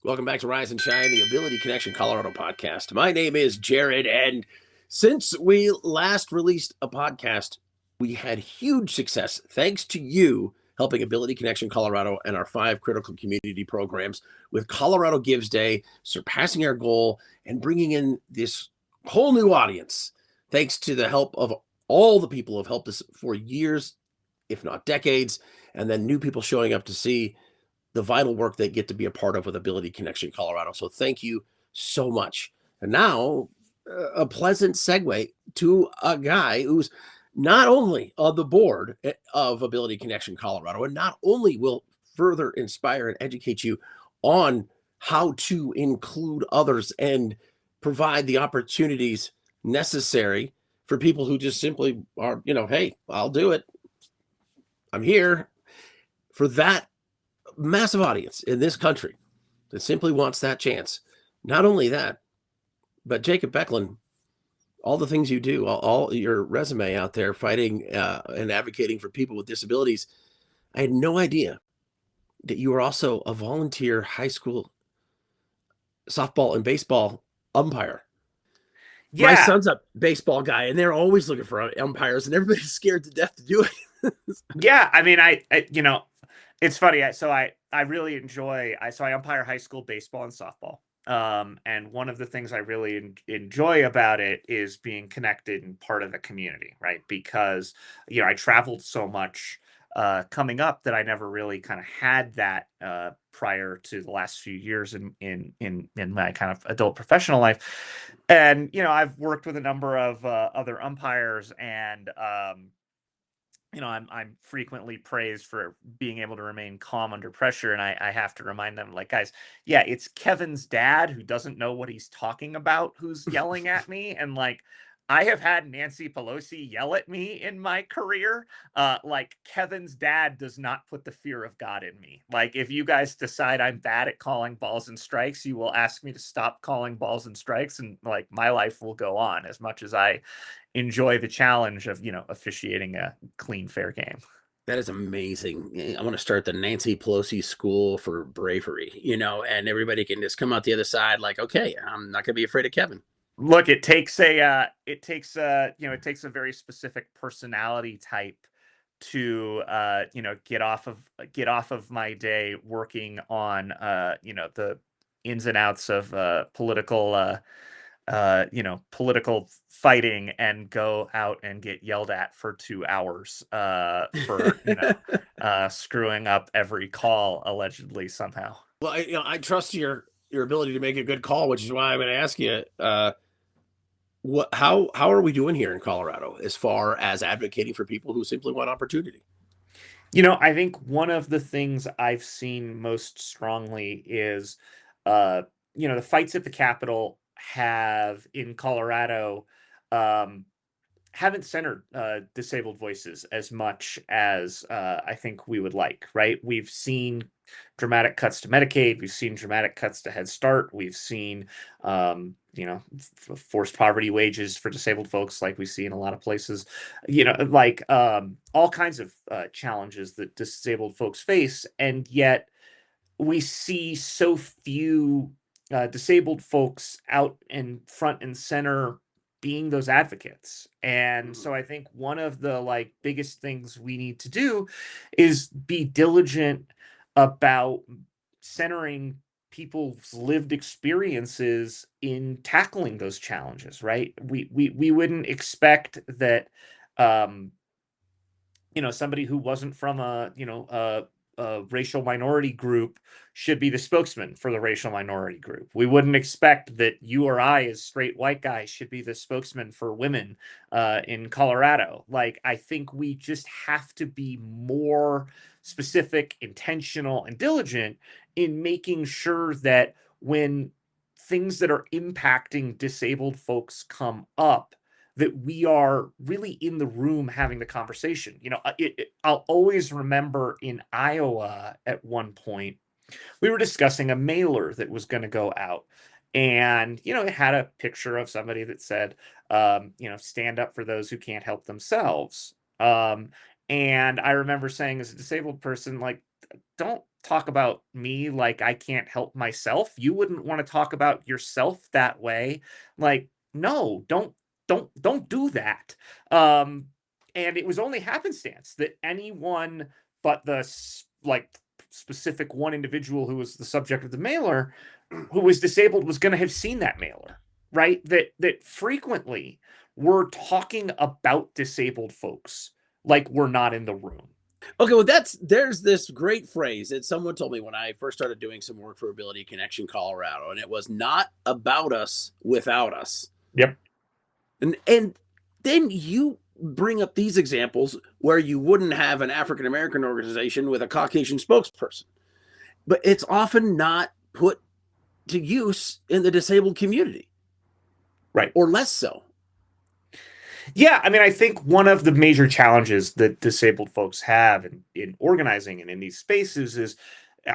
Welcome back to Rise and Shine, the Ability Connection Colorado podcast. My name is Jared, and since we last released a podcast, we had huge success thanks to you helping Ability Connection Colorado and our 5 critical community programs with Colorado Gives Day, surpassing our goal and bringing in this whole new audience. Thanks to the help of all the people who have helped us for years, if not decades, and then new people showing up to see the vital work they get to be a part of with Ability Connection Colorado. So thank you so much. And now a pleasant segue to a guy who's not only on the board of Ability Connection Colorado, and not only will further inspire and educate you on how to include others and provide the opportunities necessary for people who just simply are, hey, I'll do it. I'm here. For that massive audience in this country that simply wants that chance. Not only that, but Jacob Becklund, all the things you do, all your resume out there fighting and advocating for people with disabilities. I had no idea that you were also a volunteer high school softball and baseball umpire. Yeah. My son's a baseball guy, and they're always looking for umpires, and everybody's scared to death to do it. Yeah. I mean, I it's funny. I really enjoy, I umpire high school baseball and softball. And one of the things I really enjoy about it is being connected and part of the community, right? Because, I traveled so much coming up that I never really kind of had that prior to the last few years in my kind of adult professional life. And, I've worked with a number of other umpires, and I'm frequently praised for being able to remain calm under pressure. And I have to remind them, like, guys, yeah, it's Kevin's dad who doesn't know what he's talking about, who's yelling at me. And like, I have had Nancy Pelosi yell at me in my career. Like, Kevin's dad does not put the fear of God in me. Like, if you guys decide I'm bad at calling balls and strikes, you will ask me to stop calling balls and strikes. And like, my life will go on, as much as I enjoy the challenge of, officiating a clean, fair game. That is amazing. I want to start the Nancy Pelosi School for Bravery, and everybody can just come out the other side like, okay, I'm not going to be afraid of Kevin. Look, it takes a very specific personality type to get off of my day working on the ins and outs of political fighting, and go out and get yelled at for 2 hours for screwing up every call allegedly somehow. Well, I trust your ability to make a good call, which is why I'm going to ask you, how are we doing here in Colorado as far as advocating for people who simply want opportunity? I think one of the things I've seen most strongly is, the fights at the Capitol have in Colorado haven't centered disabled voices as much as I think we would like, right? We've seen dramatic cuts to Medicaid. We've seen dramatic cuts to Head Start. We've seen, forced poverty wages for disabled folks, like we see in a lot of places, all kinds of challenges that disabled folks face. And yet we see so few disabled folks out in front and center being those advocates. And so I think one of the biggest things we need to do is be diligent about centering people's lived experiences in tackling those challenges, right? We wouldn't expect that somebody who wasn't from a racial minority group should be the spokesman for the racial minority group. We wouldn't expect that you or I, as straight white guys, should be the spokesman for women in Colorado. Like, I think we just have to be more specific, intentional, and diligent in making sure that when things that are impacting disabled folks come up, that we are really in the room having the conversation. I'll always remember in Iowa at one point, we were discussing a mailer that was going to go out. And, it had a picture of somebody that said, stand up for those who can't help themselves. And I remember saying, as a disabled person, like, don't talk about me like I can't help myself. You wouldn't want to talk about yourself that way. Like, no, don't do that. Um, and it was only happenstance that anyone but the like specific one individual who was the subject of the mailer, who was disabled, was going to have seen that mailer, right? That frequently we're talking about disabled folks like we're not in the room. Okay, well, there's this great phrase that someone told me when I first started doing some work for Ability Connection Colorado, and it was not about us without us. Yep. And then you bring up these examples where you wouldn't have an African American organization with a Caucasian spokesperson, but it's often not put to use in the disabled community, Right. or less so. Yeah, I mean, I think one of the major challenges that disabled folks have in organizing and in these spaces is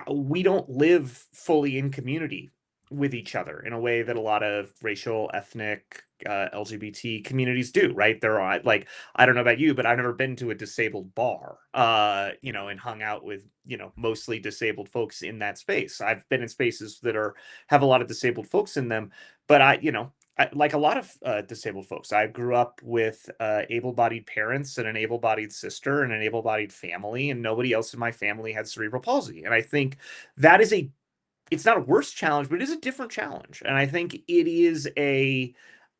we don't live fully in community with each other in a way that a lot of racial, ethnic, LGBT communities do, right? There are, like, I don't know about you, but I've never been to a disabled bar, and hung out with, mostly disabled folks in that space. I've been in spaces that have a lot of disabled folks in them, but like a lot of disabled folks, I grew up with able-bodied parents and an able-bodied sister and an able-bodied family, and nobody else in my family had cerebral palsy. And I think that it's not a worse challenge, but it is a different challenge. And I think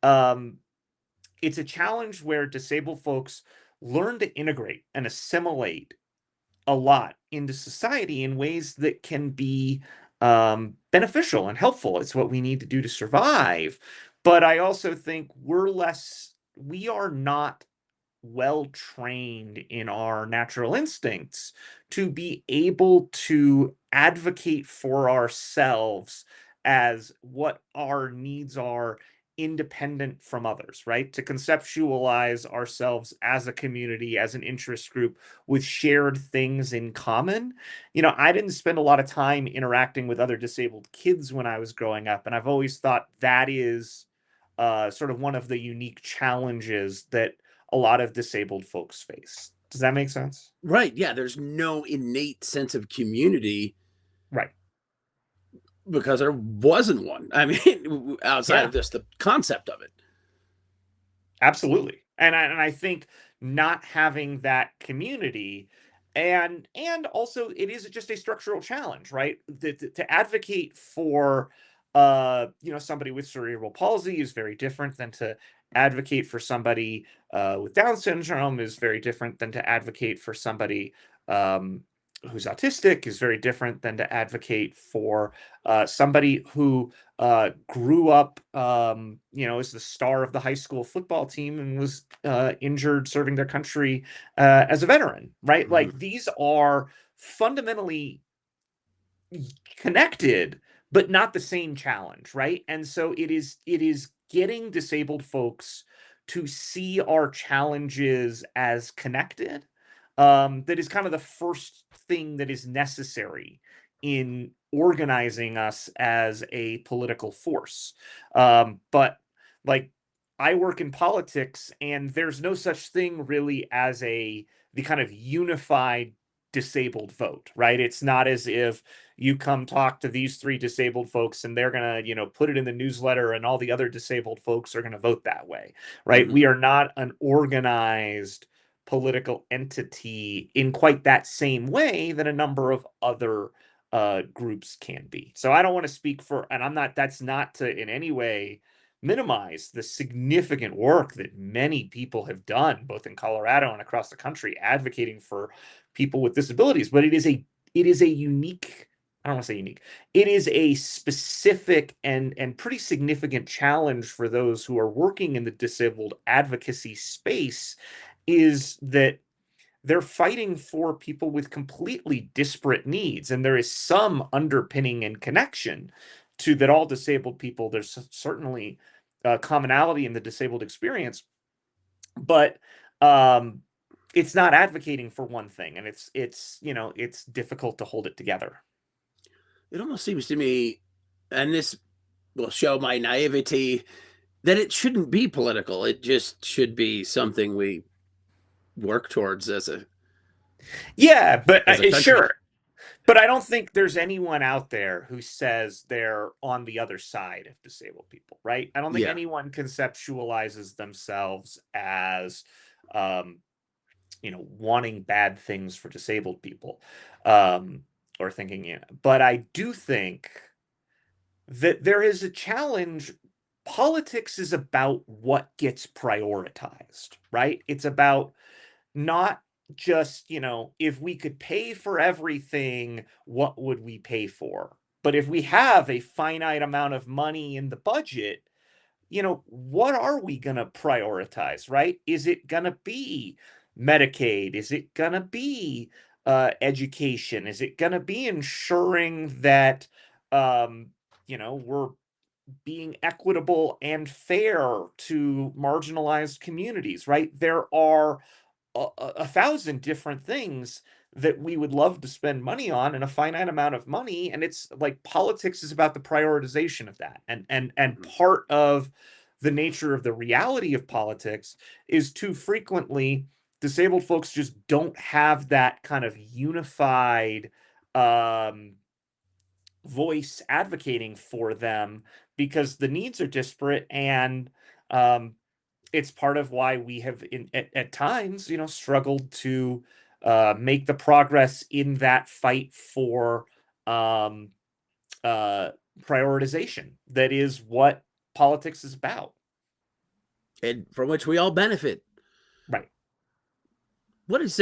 um, it's a challenge where disabled folks learn to integrate and assimilate a lot into society in ways that can be beneficial and helpful. It's what we need to do to survive. But I also think we are not well trained in our natural instincts to be able to advocate for ourselves as what our needs are independent from others, right? To conceptualize ourselves as a community, as an interest group with shared things in common. I didn't spend a lot of time interacting with other disabled kids when I was growing up, and I've always thought that is sort of one of the unique challenges that a lot of disabled folks face. Does that make sense? Right. Yeah. There's no innate sense of community Right. because there wasn't one. I mean, outside Yeah, of just the concept of it. absolutely. And I think not having that community, and also it is just a structural challenge, right? To advocate for somebody with cerebral palsy is very different than to advocate for somebody with Down syndrome, is very different than to advocate for somebody um, who's autistic, is very different than to advocate for somebody who grew up, as the star of the high school football team and was injured serving their country as a veteran, right? Mhm. Like, these are fundamentally connected, but not the same challenge, right? And so it is getting disabled folks to see our challenges as connected. That is kind of the first thing that is necessary in organizing us as a political force. But like, I work in politics, and there's no such thing really as the kind of unified disabled vote, right? It's not as if you come talk to these three disabled folks and they're going to, put it in the newsletter and all the other disabled folks are going to vote that way, right? Mhm. We are not an organized political entity in quite that same way that a number of other groups can be. So I don't want to speak for, and that's not to in any way minimize the significant work that many people have done, both in Colorado and across the country, advocating for people with disabilities. But it is a unique, I don't want to say unique, it is a specific and pretty significant challenge for those who are working in the disabled advocacy space, is that they're fighting for people with completely disparate needs. And there is some underpinning and connection to that all disabled people. There's certainly commonality in the disabled experience, but um, it's not advocating for one thing, and it's difficult to hold it together. It almost seems to me, and this will show my naivety, that it shouldn't be political. It just should be something we work towards Yeah, but as a country. sure. But I don't think there's anyone out there who says they're on the other side of disabled people, right? I don't think Yeah. anyone conceptualizes themselves as, um, wanting bad things for disabled people, or thinking, but I do think that there is a challenge. Politics is about what gets prioritized, right? It's about not just, if we could pay for everything, what would we pay for? But if we have a finite amount of money in the budget, what are we going to prioritize, right? Is it going to be Medicaid? Is it going to be education? Is it going to be ensuring that, we're being equitable and fair to marginalized communities, right? There are a thousand different things that we would love to spend money on and a finite amount of money, and it's like politics is about the prioritization of that, and Mhm. part of the nature of the reality of politics is too frequently disabled folks just don't have that kind of unified um voice advocating for them because the needs are disparate, and um it's part of why we have at times, struggled to make the progress in that fight for um, uh, prioritization. That is what politics is about. And from which we all benefit. Right. What is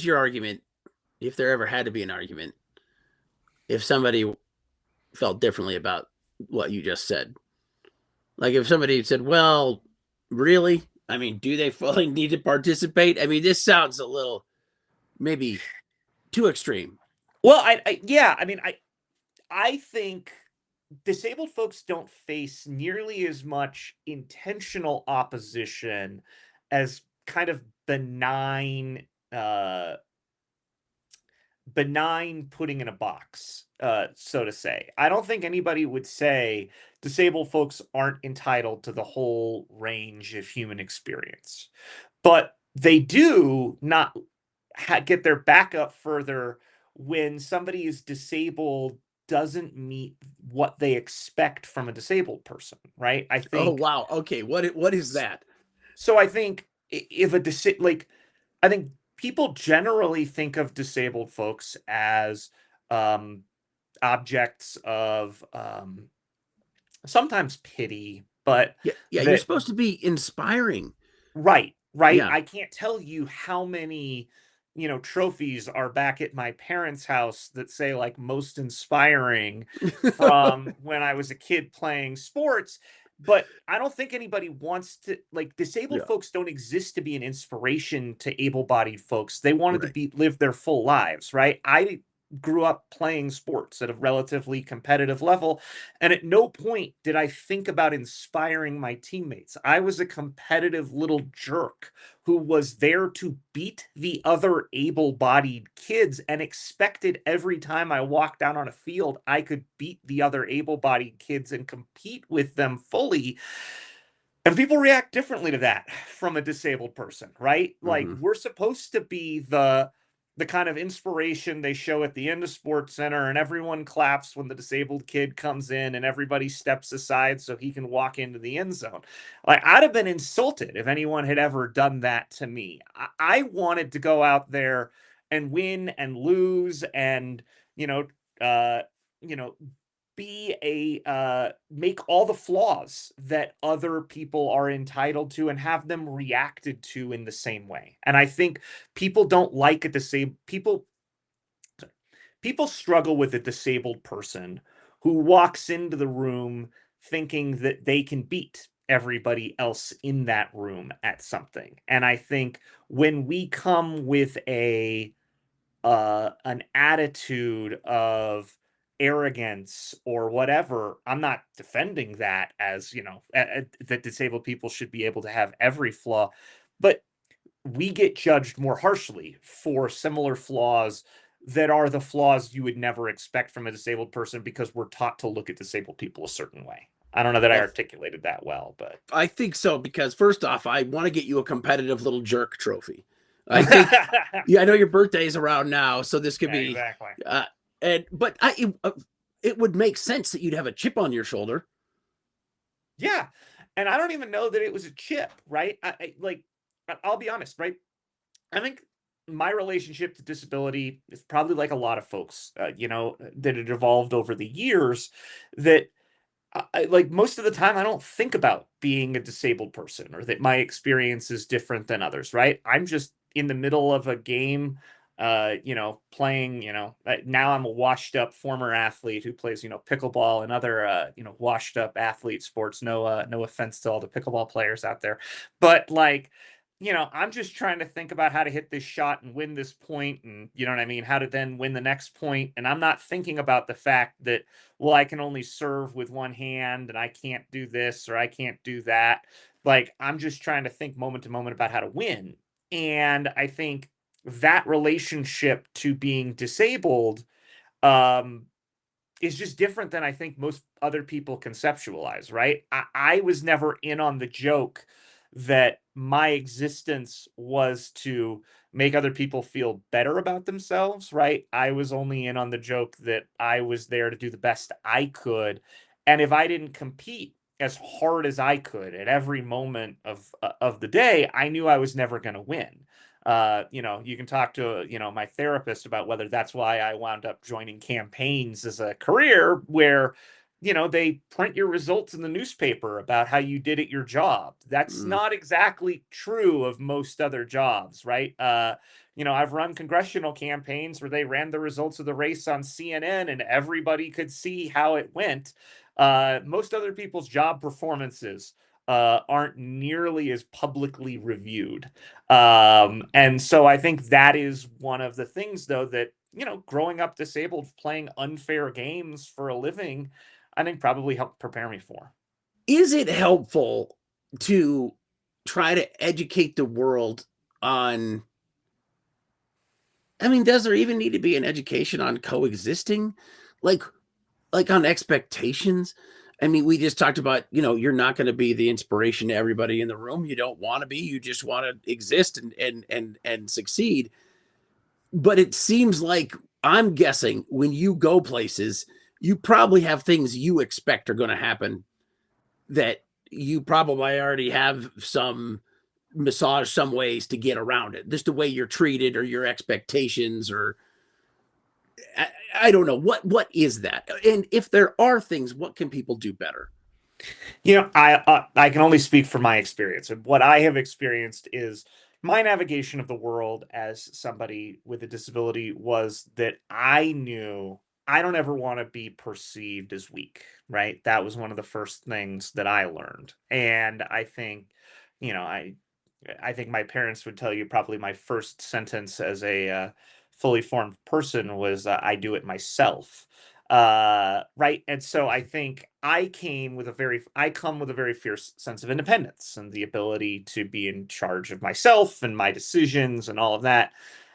your argument, if there ever had to be an argument, if somebody felt differently about what you just said? Like if somebody said, "Well, really? I mean, do they fully need to participate?" I mean, this sounds a little maybe too extreme. Well, yeah, I mean, I think disabled folks don't face nearly as much intentional opposition as kind of benign putting in a box, so to say. I don't think anybody would say disabled folks aren't entitled to the whole range of human experience, but they do not get their back up further when somebody is disabled doesn't meet what they expect from a disabled person, right? I Oh think wow. Okay. What is that? so. I think if like I think people generally think of disabled folks as um, objects of sometimes pity, but Yeah, yeah. You're that supposed to be inspiring. right, right. Yeah. I can't tell you how many, trophies are back at my parents' house that say like most inspiring from when I was a kid playing sports. But I don't think anybody wants to like disabled Yeah. folks don't exist to be an inspiration to able-bodied folks. They wanted to Right. be live their full lives, right? I grew up playing sports at a relatively competitive level. And at no point did I think about inspiring my teammates. I was a competitive little jerk who was there to beat the other able bodied kids and expected every time I walked out on a field, I could beat the other able bodied kids and compete with them fully. And people react differently to that from a disabled person, right? Like Hmm. we're supposed to be the kind of inspiration they show at the end of Sports Center, and everyone claps when the disabled kid comes in and everybody steps aside so he can walk into the end zone. Like I'd have been insulted if anyone had ever done that to me. I wanted to go out there and win and lose and you know uh you know be make all the flaws that other people are entitled to and have them reacted to in the same way. And I think people don't like a disabled people struggle with a disabled person who walks into the room thinking that they can beat everybody else in that room at something. And I think when we come with an attitude of arrogance or whatever, I'm not defending that as, that disabled people should be able to have every flaw, but we get judged more harshly for similar flaws that are the flaws you would never expect from a disabled person because we're taught to look at disabled people a certain way. I don't know that I Well, articulated that well, but I think so because first off, I want to get you a competitive little jerk trophy. I think, yeah, I know your birthday is around now, so this could Yeah, be, exactly. uh, and but it would make sense that you'd have a chip on your shoulder. Yeah, and I don't even know that it was a chip, right? I'll be honest, right? I think my relationship to disability is probably like a lot of folks, that it evolved over the years. That like most of the time, I don't think about being a disabled person or that my experience is different than others, right? I'm just in the middle of a game, playing, now I'm a washed up former athlete who plays, pickleball and other, washed up athlete sports. No offense to all the pickleball players out there, but like, I'm just trying to think about how to hit this shot and win this point, and you know what I mean, how to then win the next point. And I'm not thinking about the fact that, well, I can only serve with one hand and I can't do this or I can't do that. Like, I'm just trying to think moment to moment about how to win. And I think that relationship to being disabled, um, is just different than I think most other people conceptualize, right? I was never in on the joke that my existence was to make other people feel better about themselves, right? I was only in on the joke that I was there to do the best I could. And if I didn't compete as hard as I could at every moment of the day, I knew I was never going to win. You can talk to, my therapist about whether that's why I wound up joining campaigns as a career where, they print your results in the newspaper about how you did at your job. That's Mm. not exactly true of most other jobs, right? I've run congressional campaigns where they ran the results of the race on CNN and everybody could see how it went. Most other people's job performances aren't nearly as publicly reviewed. And so I think that is one of the things, though, that, growing up disabled, playing unfair games for a living, I think probably helped prepare me for. Is it helpful to try to educate the world on, I mean, does there even need to be an education on coexisting? Like on expectations? I mean, we just talked about, you're not gonna be the inspiration to everybody in the room. You don't wanna be, you just wanna exist and succeed. But it seems like, I'm guessing, when you go places, you probably have things you expect are gonna happen that you probably already have some massage, some ways to get around it. Just the way you're treated or your expectations, or I, I don't know. What is that? And if there are things, what can people do better? I can only speak from my experience, and what I have experienced is my navigation of the world as somebody with a disability was that I knew I don't ever want to be perceived as weak, right? That was one of the first things that I learned, and I think, you know, I think my parents would tell you probably my first sentence as a fully formed person was, "I do it myself." Right, and so I think I come with a very fierce sense of independence and the ability to be in charge of myself and my decisions and all of that.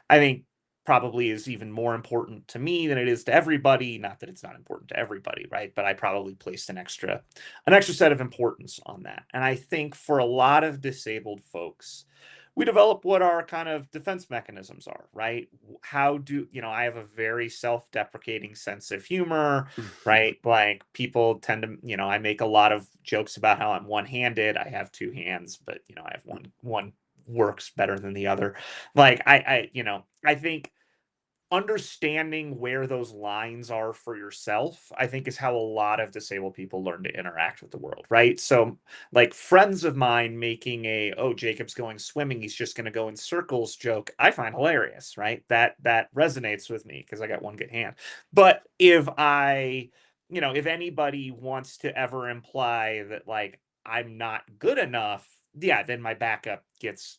I think probably is even more important to me than it is to everybody. Not that it's not important to everybody, right? But I probably placed an extra set of importance on that. And I think for a lot of disabled folks, we develop what our kind of defense mechanisms are, right? How do, I have a very self-deprecating sense of humor, right? Like people tend to, I make a lot of jokes about how I'm one-handed. I have two hands, but I have one works better than the other. Like I think understanding where those lines are for yourself, I think, is how a lot of disabled people learn to interact with the world, right? So, like friends of mine making oh, Jacob's going swimming, he's just going to go in circles joke, I find hilarious, right? That resonates with me because I got one good hand. But if anybody wants to ever imply that like I'm not good enough, yeah, then my back gets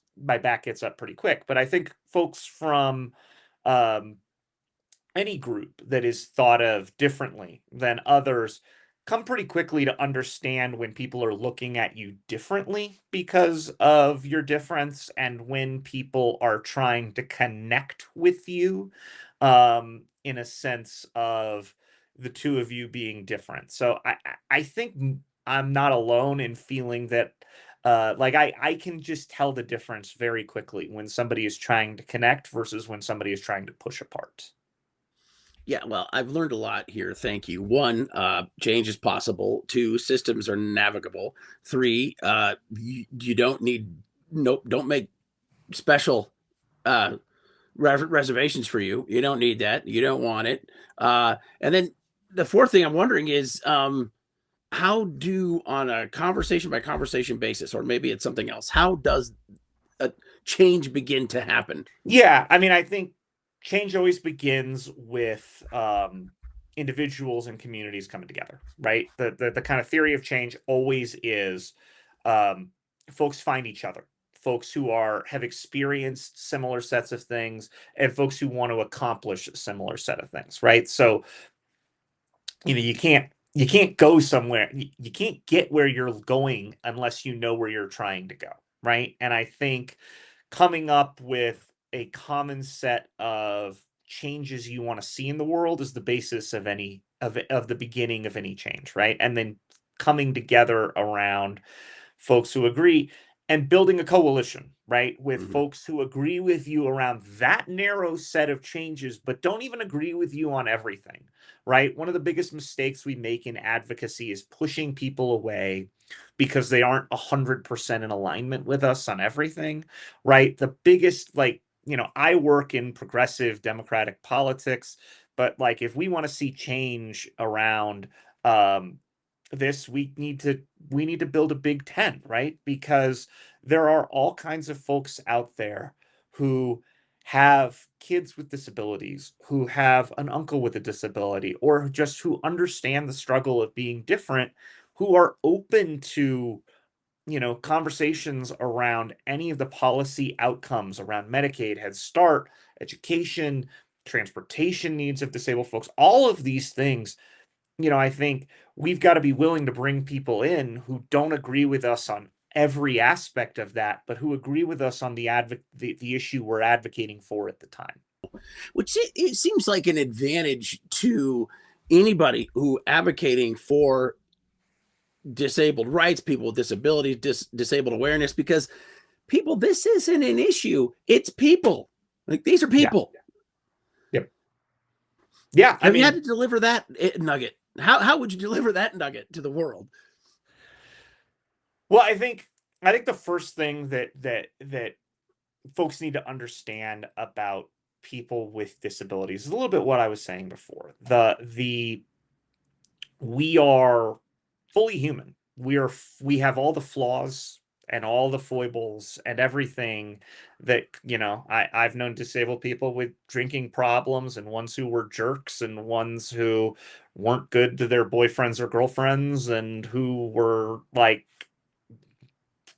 up pretty quick. But I think folks from um, any group that is thought of differently than others come pretty quickly to understand when people are looking at you differently because of your difference and when people are trying to connect with you in a sense of the two of you being different. So I think I'm not alone in feeling that Like I can just tell the difference very quickly when somebody is trying to connect versus when somebody is trying to push apart. Yeah, well, I've learned a lot here. Thank you. One, change is possible. Two, systems are navigable. Three, you don't need no, don't make special uh, reservations for you. You don't need that. You don't want it. And then the fourth thing I'm wondering is, how do on a conversation by conversation basis, or maybe it's something else, how does a change begin to happen? Yeah, I mean, I think change always begins with individuals and communities coming together, right? The kind of theory of change always is um, folks find each other, folks who have experienced similar sets of things, and folks who want to accomplish a similar set of things, right? So you can't go somewhere, you can't get where you're going unless you know where you're trying to go, right? And I think coming up with a common set of changes you want to see in the world is the basis of any of the beginning of any change, right? And then coming together around folks who agree and building a coalition, right? With Mhm. folks who agree with you around that narrow set of changes, but don't even agree with you on everything, right? One of the biggest mistakes we make in advocacy is pushing people away because they aren't 100% in alignment with us on everything, right? The biggest, like, I work in progressive democratic politics, but like if we want to see change around um, this, we need to build a big tent, right? Because there are all kinds of folks out there who have kids with disabilities, who have an uncle with a disability, or just who understand the struggle of being different, who are open to conversations around any of the policy outcomes around Medicaid, Head Start, education, transportation needs of disabled folks, all of these things. I think we've got to be willing to bring people in who don't agree with us on every aspect of that, but who agree with us on the issue we're advocating for at the time. Which it seems like an advantage to anybody who advocating for disabled rights, people with disabilities, disabled awareness, because people, this isn't an issue. It's people. Like these are Yeah. people. Yep. Yeah. I Have you had to mean, deliver that nugget? How would you deliver that nugget to the world? well, I think the first thing that folks need to understand about people with disabilities is a little bit what I was saying before. The We are fully human. We have all the flaws and all the foibles and everything that I've known disabled people with drinking problems, and ones who were jerks, and ones who weren't good to their boyfriends or girlfriends, and who were like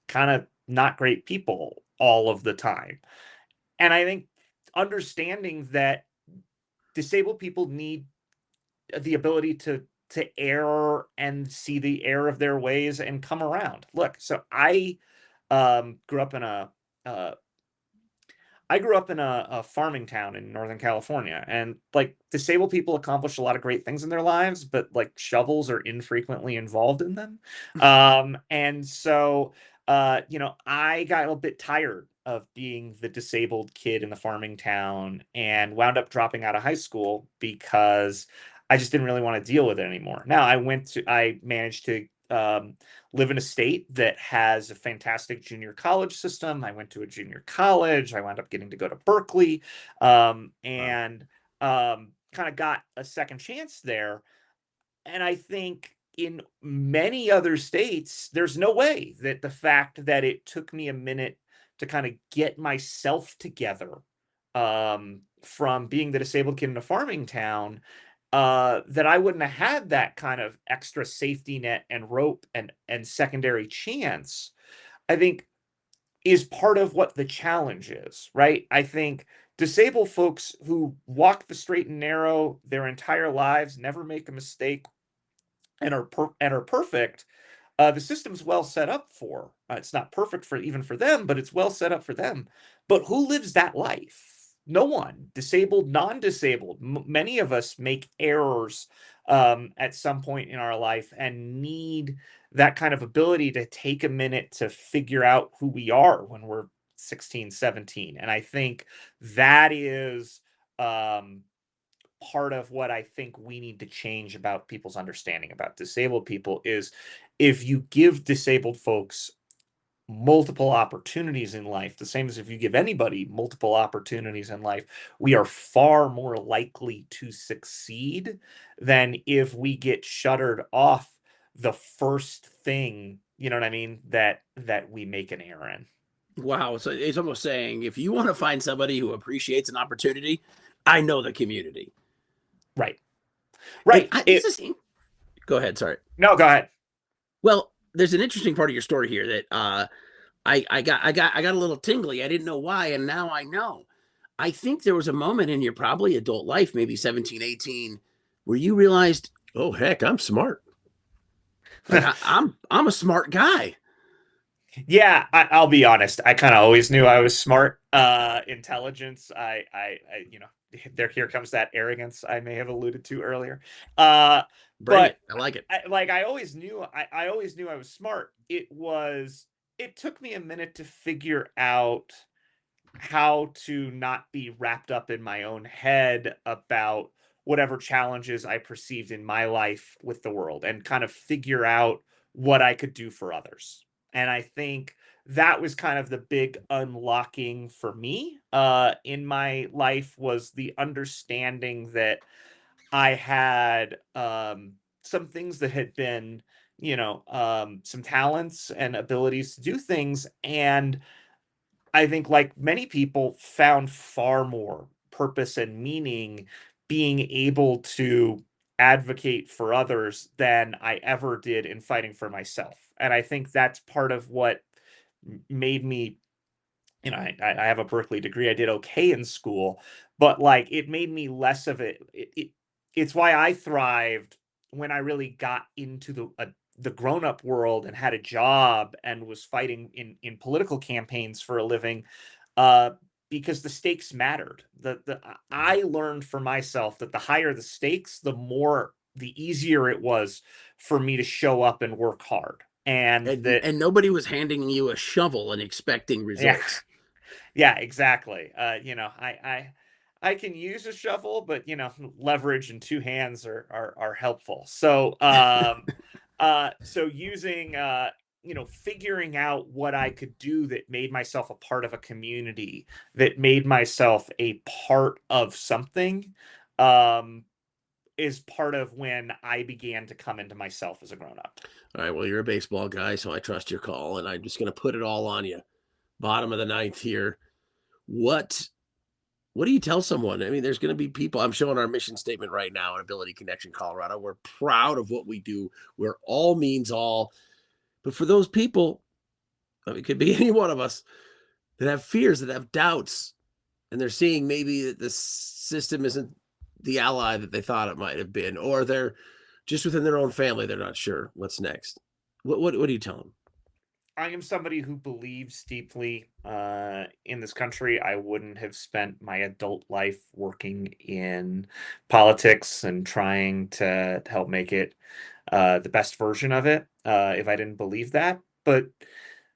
kind of not great people all of the time. And I think understanding that disabled people need the ability to err and see the error of their ways and come around. Look, so grew up in a uh, I grew up in a farming town in Northern California, and like disabled people accomplish a lot of great things in their lives, but like shovels are infrequently involved in them. And so, I got a bit tired of being the disabled kid in the farming town and wound up dropping out of high school because I just didn't really want to deal with it anymore. Now, I managed to live in a state that has a fantastic junior college system. I went to a junior college. I wound up getting to go to Berkeley, Wow. and kind of got a second chance there. And I think in many other states, there's no way that the fact that it took me a minute to kind of get myself together from being the disabled kid in a farming town, that I wouldn't have had that kind of extra safety net and rope and secondary chance, I think is part of what the challenge is, right? I think disabled folks who walk the straight and narrow their entire lives, never make a mistake, and are perfect, the system's well set up for. It's not perfect for even for them, but it's well set up for them. But who lives that life? No one. Disabled, non-disabled. Many of us make errors at some point in our life and need that kind of ability to take a minute to figure out who we are when we're 16, 17. And I think that is um, part of what I think we need to change about people's understanding about disabled people is if you give disabled folks multiple opportunities in life, the same as if you give anybody multiple opportunities in life, we are far more likely to succeed than if we get shuttered off the first thing, you know what I mean, that we make an error in. Wow. So it's almost saying if you want to find somebody who appreciates an opportunity, I know the community. Right. And Right. this is, go ahead. Sorry. No, go ahead. Well, there's an interesting part of your story here that I got a little tingly. I didn't know why, and now I know. I think there was a moment in your probably adult life, maybe 17, 18, where you realized, oh heck, I'm smart. Like I'm a smart guy. Yeah, I'll be honest. I kind of always knew I was smart. Intelligence. You know, here comes that arrogance I may have alluded to earlier. Uh, Bring but it. I like it. I always knew. I always knew I was smart. It took me a minute to figure out how to not be wrapped up in my own head about whatever challenges I perceived in my life with the world and kind of figure out what I could do for others. And I think that was kind of the big unlocking for me in my life was the understanding that I had some things that had been, some talents and abilities to do things. And I think, like many people, found far more purpose and meaning being able to advocate for others than I ever did in fighting for myself. And I think that's part of what made me, I have a Berkeley degree. I did okay in school, but like it made me less of it's why I thrived when I really got into the grown up world and had a job and was fighting in political campaigns for a living, uh, because the stakes mattered. I learned for myself that the higher the stakes, the easier it was for me to show up and work hard, and that And nobody was handing you a shovel and expecting yeah. results. Yeah, exactly. I can use a shovel, but leverage and two hands are helpful. So so using figuring out what I could do that made myself a part of a community, that made myself a part of something, um, is part of when I began to come into myself as a grown up. All right, well, you're a baseball guy, so I trust your call, and I'm just going to put it all on you. Bottom of the ninth here. What what do you tell someone? I mean, there's going to be people. I'm showing our mission statement right now in Ability Connection Colorado. We're proud of what we do. Where all means all. But for those people, I mean, it could be any one of us that have fears, that have doubts, and they're seeing maybe that the system isn't the ally that they thought it might have been, or they're just within their own family, they're not sure what's next. What do you tell them? I am somebody who believes deeply in this country. I wouldn't have spent my adult life working in politics and trying to help make it the best version of it if I didn't believe that. But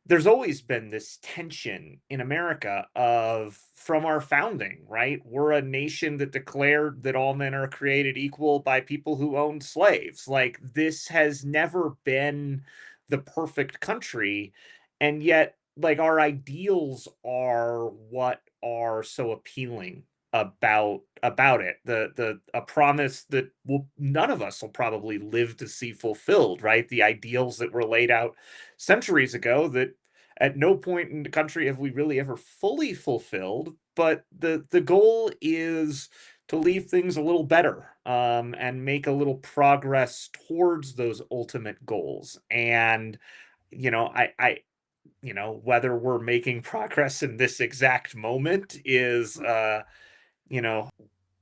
there's always been this tension in America of from our founding, right? We're a nation that declared that all men are created equal by people who owned slaves. Like this has never been the perfect country, and yet like our ideals are what are so appealing about it, the a promise that none of us will probably live to see fulfilled, right? The ideals that were laid out centuries ago that at no point in the country have we really ever fully fulfilled, but the goal is to leave things a little better, and make a little progress towards those ultimate goals. And I whether we're making progress in this exact moment is you know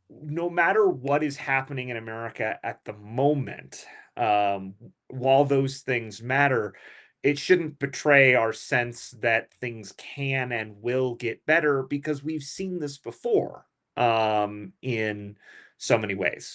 no matter what is happening in America at the moment, while those things matter, it shouldn't betray our sense that things can and will get better because we've seen this before, in so many ways.